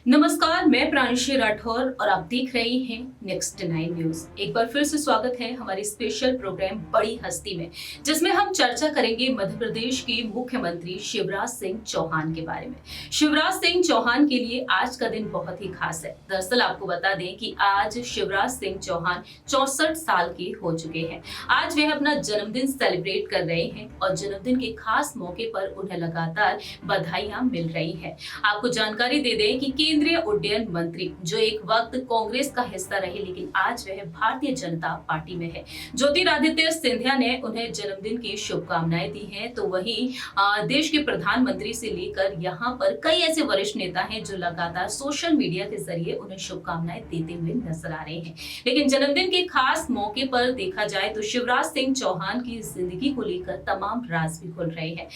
नमस्कार, मैं प्रांशी राठौर और आप देख रहे हैं नेक्स्ट 9 न्यूज। एक बार फिर से स्वागत है हमारी स्पेशल प्रोग्राम बड़ी हस्ती में, जिसमें हम चर्चा करेंगे मध्य प्रदेश के मुख्यमंत्री शिवराज सिंह चौहान के बारे में। शिवराज सिंह चौहान के लिए आज का दिन बहुत ही खास है। दरअसल आपको बता दें कि आज शिवराज सिंह चौहान 64 साल के हो चुके हैं। आज वे अपना जन्मदिन सेलिब्रेट कर रहे हैं और जन्मदिन के खास मौके पर उन्हें लगातार बधाइयां मिल रही है। आपको जानकारी दे दें कि केंद्रीय उड्डयन मंत्री जो एक वक्त कांग्रेस का हिस्सा रहे, लेकिन आज वह भारतीय जनता पार्टी में है, ज्योतिरादित्य सिंधिया ने उन्हें जन्मदिन की शुभकामनाएं दी हैं। तो वहीं देश के प्रधानमंत्री से लेकर यहाँ पर कई ऐसे वरिष्ठ नेता हैं जो लगातार सोशल मीडिया के जरिए उन्हें शुभकामनाएं देते हुए नजर आ रहे हैं। लेकिन जन्मदिन के खास मौके पर देखा जाए तो शिवराज सिंह चौहान की जिंदगी को लेकर तमाम राज भी खुल रहे हैं।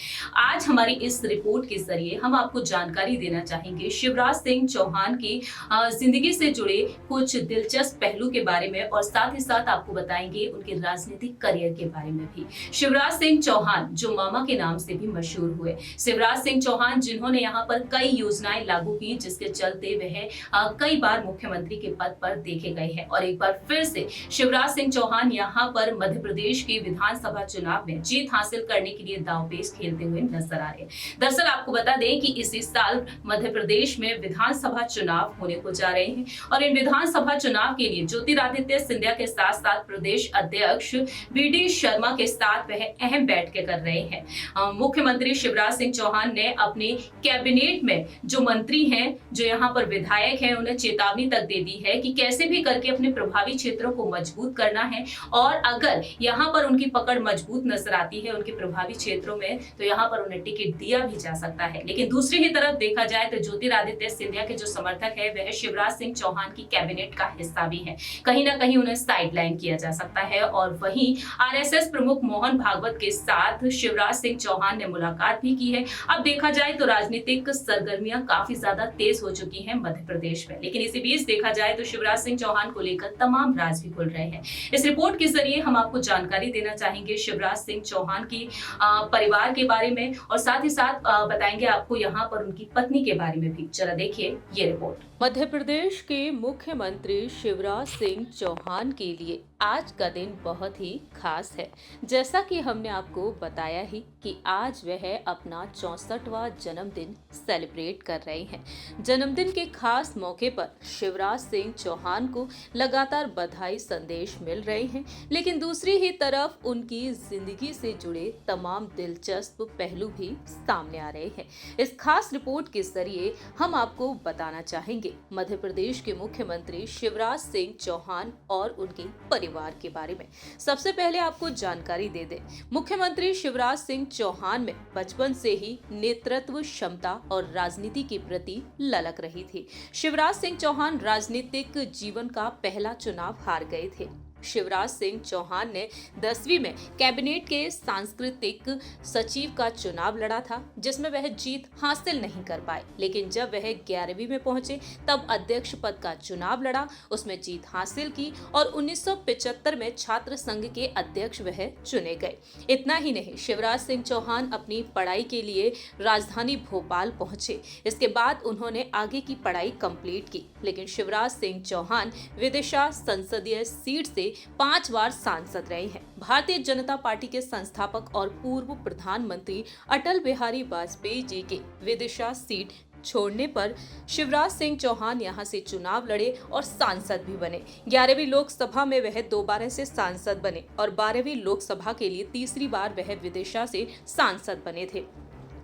आज हमारी इस रिपोर्ट के जरिए हम आपको जानकारी देना चाहेंगे शिवराज सिंह चौहान की जिंदगी से जुड़े कुछ दिलचस्प पहलू के बारे में, और साथ ही साथ आपको बताएंगे उनके राजनीतिक करियर के बारे में भी। शिवराज सिंह चौहान जो मामा के नाम से भी मशहूर हुए, शिवराज सिंह चौहान जिन्होंने यहाँ पर कई योजनाएं लागू की, जिसके चलते वह कई बार मुख्यमंत्री के पद पर देखे गए हैं। और एक बार फिर से शिवराज सिंह चौहान यहाँ पर मध्य प्रदेश के विधानसभा चुनाव में जीत हासिल करने के लिए दांवपेच खेलते हुए नजर आ रहे हैं। दरअसल आपको बता दें कि इसी साल मध्य प्रदेश में विधानसभा चुनाव होने को जा रहे हैं और इन विधानसभा चुनाव के लिए ज्योतिरादित्य सिंधिया के साथ साथ प्रदेश अध्यक्ष वी.डी. शर्मा के साथ वह अहम बैठकें कर रहे हैं। मुख्यमंत्री शिवराज सिंह चौहान ने अपने कैबिनेट में जो मंत्री हैं, जो यहाँ पर विधायक हैं, उन्हें चेतावनी तक दे दी है कि कैसे भी करके अपने प्रभावी क्षेत्रों को मजबूत करना है, और अगर यहाँ पर उनकी पकड़ मजबूत नजर आती है उनके प्रभावी क्षेत्रों में, तो यहाँ पर उन्हें टिकट दिया भी जा सकता है। लेकिन दूसरी ही तरफ देखा जाए तो ज्योतिरादित्य सिंधिया के जो समर्थक है वह शिवराज सिंह चौहान की कैबिनेट का हिस्सा भी है। कहीं ना कहीं उन्हें साइडलाइन किया जा सकता है। और वहीं आरएसएस प्रमुख मोहन भागवत के साथ शिवराज सिंह चौहान ने मुलाकात भी की है। अब देखा जाए तो राजनीतिक सरगर्मियां काफी ज्यादा तेज हो चुकी हैं मध्य प्रदेश में, लेकिन इसी बीच देखा जाए तो शिवराज सिंह चौहान को लेकर तमाम राज भी खुल रहे हैं। इस रिपोर्ट के जरिए हम आपको जानकारी देना चाहेंगे शिवराज सिंह चौहान की परिवार के बारे में, और साथ ही साथ बताएंगे आपको यहाँ पर उनकी पत्नी के बारे में भी। जरा देखिए ये रिपोर्ट। मध्य प्रदेश के मुख्यमंत्री शिवराज सिंह चौहान के लिए आज का दिन बहुत ही खास है। जैसा कि हमने आपको बताया ही कि आज वह अपना 64वां जन्मदिन सेलिब्रेट कर रहे हैं। जन्मदिन के खास मौके पर शिवराज सिंह चौहान को लगातार बधाई संदेश मिल रहे हैं, लेकिन दूसरी ही तरफ उनकी जिंदगी से जुड़े तमाम दिलचस्प पहलू भी सामने आ रहे हैं। इस खास रिपोर्ट के जरिए हम आपको बताना चाहेंगे मध्य प्रदेश के मुख्यमंत्री शिवराज सिंह चौहान और उनके परिवार के बारे में। सबसे पहले आपको जानकारी दे दें, मुख्यमंत्री शिवराज सिंह चौहान में बचपन से ही नेतृत्व क्षमता और राजनीति के प्रति ललक रही थी। शिवराज सिंह चौहान राजनीतिक जीवन का पहला चुनाव हार गए थे। शिवराज सिंह चौहान ने 10वीं में कैबिनेट के सांस्कृतिक सचिव का चुनाव लड़ा था, जिसमें वह जीत हासिल नहीं कर पाए, लेकिन जब वह 11वीं में पहुंचे तब अध्यक्ष पद का चुनाव लड़ा, उसमें जीत हासिल की और 1975 में छात्र संघ के अध्यक्ष वह चुने गए। इतना ही नहीं, शिवराज सिंह चौहान अपनी पढ़ाई के लिए राजधानी भोपाल पहुंचे। इसके बाद उन्होंने आगे की पढ़ाई कंप्लीट की, लेकिन शिवराज सिंह चौहान विदिशा संसदीय सीट से 5 बार सांसद रहे हैं। भारतीय जनता पार्टी के संस्थापक और पूर्व प्रधानमंत्री अटल बिहारी वाजपेयी जी के विदिशा सीट छोड़ने पर शिवराज सिंह चौहान यहां से चुनाव लड़े और सांसद भी बने। 11वीं लोकसभा में वह दोबारा से सांसद बने और 12वीं लोकसभा के लिए तीसरी बार वह विदिशा से सांसद बने थे।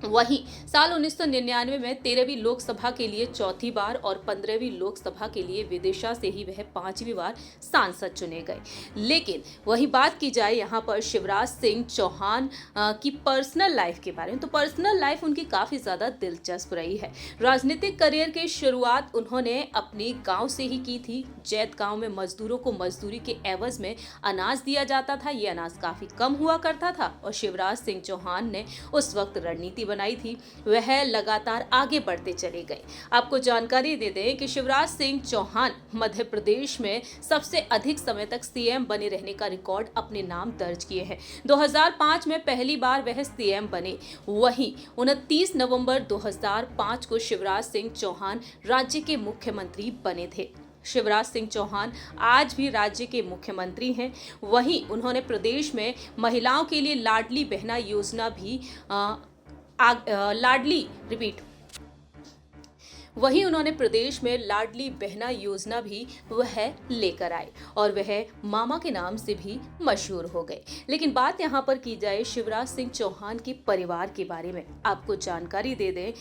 वहीं साल 1999 में 13वीं लोकसभा के लिए चौथी बार और 15वीं लोकसभा के लिए विदिशा से ही वह 5वीं बार सांसद चुने गए। लेकिन वही बात की जाए यहाँ पर शिवराज सिंह चौहान की पर्सनल लाइफ के बारे में, तो पर्सनल लाइफ उनकी काफ़ी ज़्यादा दिलचस्प रही है। राजनीतिक करियर की शुरुआत उन्होंने अपने गाँव से ही की थी। जैत गाँव में मजदूरों को मजदूरी के एवज में अनाज दिया जाता था। ये अनाज काफ़ी कम हुआ करता था और शिवराज सिंह चौहान ने उस वक्त रणनीति बनाई थी वह लगातार आगे बढ़ते चले गए। आपको जानकारी दे दें कि शिवराज सिंह चौहान मध्य प्रदेश में सबसे अधिक समय तक सीएम बने रहने का रिकॉर्ड अपने नाम दर्ज किए हैं। 2005 में पहली बार वह सीएम बने। वहीं 29 नवंबर 2005 को शिवराज सिंह चौहान राज्य के मुख्यमंत्री बने थे। शिवराज सिंह चौहान आज भी राज्य के मुख्यमंत्री हैं। वहीं उन्होंने प्रदेश में महिलाओं के लिए लाडली बहना योजना भी वहीं उन्होंने प्रदेश में लाडली बहना योजना भी वह लेकर आए और वह मामा के नाम से भी मशहूर हो गए। लेकिन बात यहाँ पर की जाए शिवराज सिंह चौहान के परिवार के बारे में, आपको जानकारी दे दें,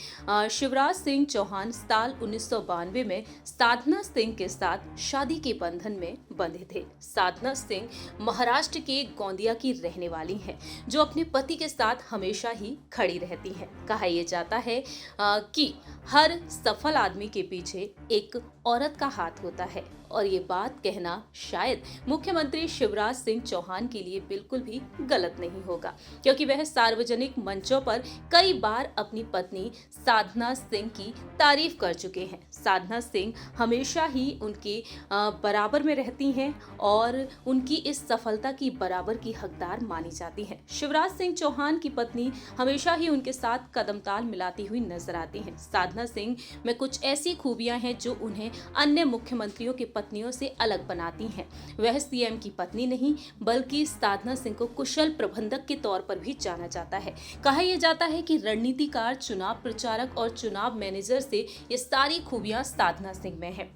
शिवराज सिंह चौहान साल 1992 में साधना सिंह के साथ शादी के बंधन में बंधे थे। साधना सिंह महाराष्ट्र के गोंदिया की रहने वाली हैं, जो अपने पति के साथ हमेशा ही खड़ी रहती हैं। कहा यह जाता है कि हर सफल आदमी के पीछे एक औरत का हाथ होता है और ये बात कहना शायद मुख्यमंत्री शिवराज सिंह चौहान के लिए बिल्कुल भी गलत नहीं होगा, क्योंकि वह सार्वजनिक मंचों पर कई बार अपनी पत्नी साधना सिंह की तारीफ कर चुके हैं। साधना सिंह हमेशा ही उनके बराबर में रहती हैं और उनकी इस सफलता की बराबर की हकदार मानी जाती हैं। शिवराज सिंह चौहान की पत्नी हमेशा ही उनके साथ कदमताल मिलाती हुई नजर आती हैं। साधना सिंह में कुछ ऐसी खूबियां हैं जो उन्हें अन्य मुख्यमंत्रियों की पत्नियों से अलग बनाती हैं। वह सीएम की पत्नी नहीं बल्कि साधना सिंह को कुशल प्रबंधक के तौर पर भी जाना जाता है। कहा यह जाता है कि रणनीतिकार, चुनाव प्रचारक और चुनाव मैनेजर से ये सारी खूबियां साधना सिंह में हैं।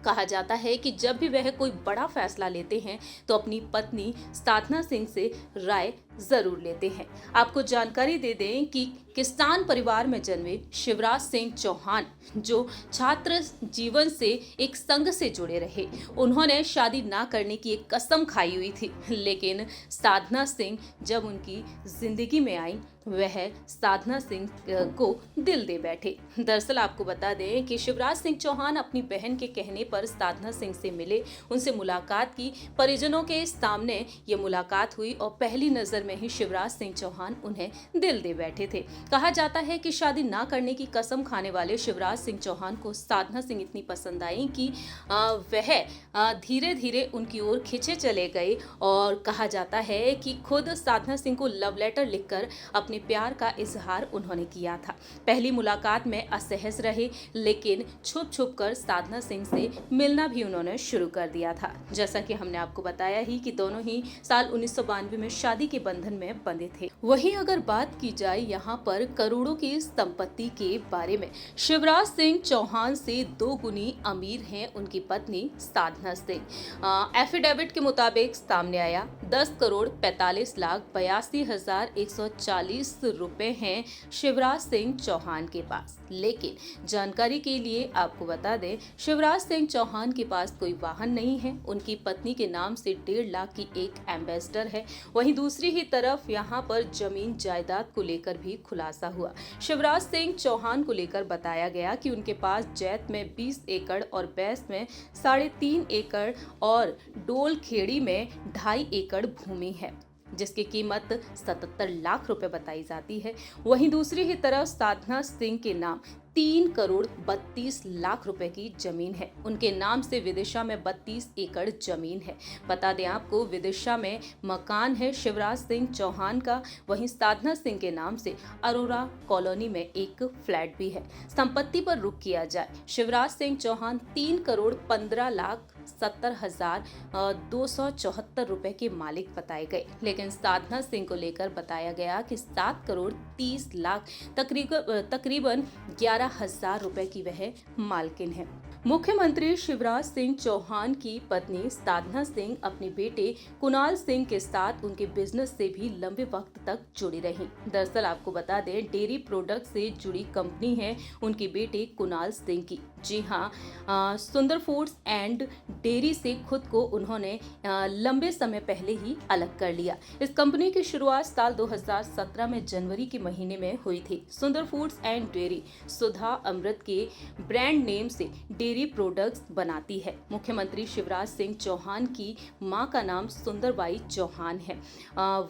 कहा जाता है कि जब भी वह कोई बड़ा फैसला लेते हैं तो अपनी पत्नी साधना सिंह से राय जरूर लेते हैं। आपको जानकारी दे दें कि किसान परिवार में जन्मे शिवराज सिंह चौहान जो छात्र जीवन से एक संघ से जुड़े रहे, उन्होंने शादी ना करने की एक कसम खाई हुई थी, लेकिन साधना सिंह जब उनकी जिंदगी में आई वह साधना सिंह को दिल दे बैठे। दरअसल आपको बता दें कि शिवराज सिंह चौहान अपनी बहन के कहने पर साधना सिंह से मिले, उनसे मुलाकात की। परिजनों के सामने ये मुलाकात हुई और पहली नजर में ही शिवराज सिंह चौहान उन्हें दिल दे बैठे थे। कहा जाता है कि शादी ना करने की कसम खाने वाले शिवराज सिंह चौहान को साधना सिंह इतनी पसंद आई कि वह धीरे धीरे उनकी ओर खिंचे चले गए और कहा जाता है कि खुद साधना सिंह को लव लेटर लिखकर अपने प्यार का इजहार उन्होंने किया था। पहली मुलाकात में असहज रहे, लेकिन छुप छुप कर साधना सिंह से मिलना भी उन्होंने शुरू कर दिया था। जैसा कि हमने आपको बताया ही कि दोनों ही साल 1992 में शादी के बंधन में बंधे थे। वहीं अगर बात की जाए यहाँ पर करोड़ों की संपत्ति के बारे में, शिवराज सिंह चौहान से 2 गुनी अमीर हैं उनकी पत्नी साधना सिंह। एफिडेविट के मुताबिक सामने आया 10 करोड़ 45 लाख 82,140 रुपए हैं शिवराज सिंह चौहान के पास। लेकिन जानकारी के लिए आपको बता दें, शिवराज सिंह चौहान के पास कोई वाहन नहीं है। उनकी पत्नी के नाम से 1.5 लाख की एक एम्बेसडर है। वहीं दूसरी ही तरफ यहाँ पर जमीन जायदाद को लेकर भी खुलासा हुआ। शिवराज सिंह चौहान को लेकर बताया गया कि उनके पास जैत में 20 एकड़ और बैस में 3.5 एकड़ और डोल खेड़ी में 2.5 एकड़ भूमि है, जिसकी कीमत 77 लाख रुपए बताई जाती है। वहीं दूसरी ही तरफ साधना सिंह के नाम 3 करोड़ 32 लाख रुपए की जमीन है। उनके नाम से विदिशा में 32 एकड़ जमीन है। बता दें आपको, विदिशा में मकान है शिवराज सिंह चौहान का। वहीं साधना सिंह के नाम से अरोरा कॉलोनी में एक फ्लैट भी है। संपत्ति पर रुख किया जाए, शिवराज सिंह चौहान 3 करोड़ 15,70,274 रुपए के मालिक बताए गए, लेकिन साधना सिंह को लेकर बताया गया कि 7 करोड़ 30 लाख तकरीबन 11,000 रुपए की वह मालकिन है। मुख्यमंत्री शिवराज सिंह चौहान की पत्नी साधना सिंह अपने बेटे कुणाल सिंह के साथ उनके बिजनेस से भी लंबे वक्त तक जुड़ी रहीं। दरअसल आपको बता दें, डेयरी प्रोडक्ट से जुड़ी कंपनी है उनके बेटे कुणाल सिंह की। जी हाँ, सुंदर फूड्स एंड डेयरी से खुद को उन्होंने लंबे समय पहले ही अलग कर लिया। इस कंपनी की शुरुआत साल 2017 में जनवरी के महीने में हुई थी। सुंदर फूड्स एंड डेयरी सुधा अमृत के ब्रांड नेम से डेयरी प्रोडक्ट्स बनाती है। मुख्यमंत्री शिवराज सिंह चौहान की मां का नाम सुंदरबाई चौहान है।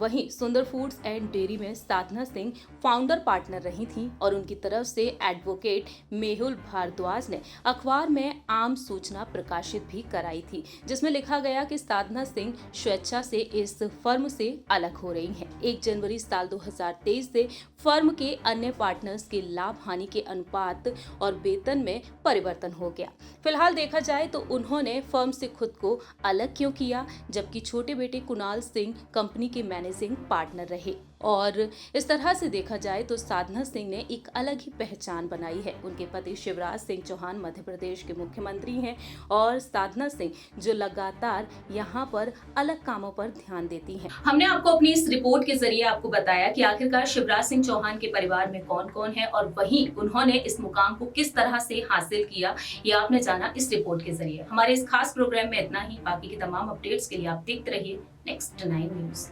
वहीं सुंदर फूड्स एंड डेयरी में साधना सिंह फाउंडर पार्टनर रही थी और उनकी तरफ से एडवोकेट मेहुल भारद्वाज ने अखबार में आम सूचना प्रकाशित भी कराई थी, जिसमें लिखा गया कि साधना सिंह स्वेच्छा से इस फर्म से अलग हो रही हैं। 1 जनवरी साल 2023 से फर्म के अन्य पार्टनर्स के लाभ हानि के अनुपात और वेतन में परिवर्तन हो गया। फिलहाल देखा जाए तो उन्होंने फर्म से खुद को अलग क्यों किया, जबकि छोटे बेटे कुणाल सिंह कंपनी के मैनेजिंग पार्टनर रहे। और इस तरह से देखा जाए तो साधना सिंह ने एक अलग ही पहचान बनाई है। उनके पति शिवराज सिंह चौहान मध्य प्रदेश के मुख्यमंत्री हैं और साधना सिंह जो लगातार यहाँ पर अलग कामों पर ध्यान देती हैं। हमने आपको अपनी इस रिपोर्ट के जरिए आपको बताया कि आखिरकार शिवराज सिंह चौहान के परिवार में कौन कौन है और वहीं उन्होंने इस मुकाम को किस तरह से हासिल किया, ये आपने जाना इस रिपोर्ट के जरिए। हमारे इस खास प्रोग्राम में इतना ही। बाकी की तमाम अपडेट्स के लिए आप देखते रहिए नेक्स्ट 9 न्यूज।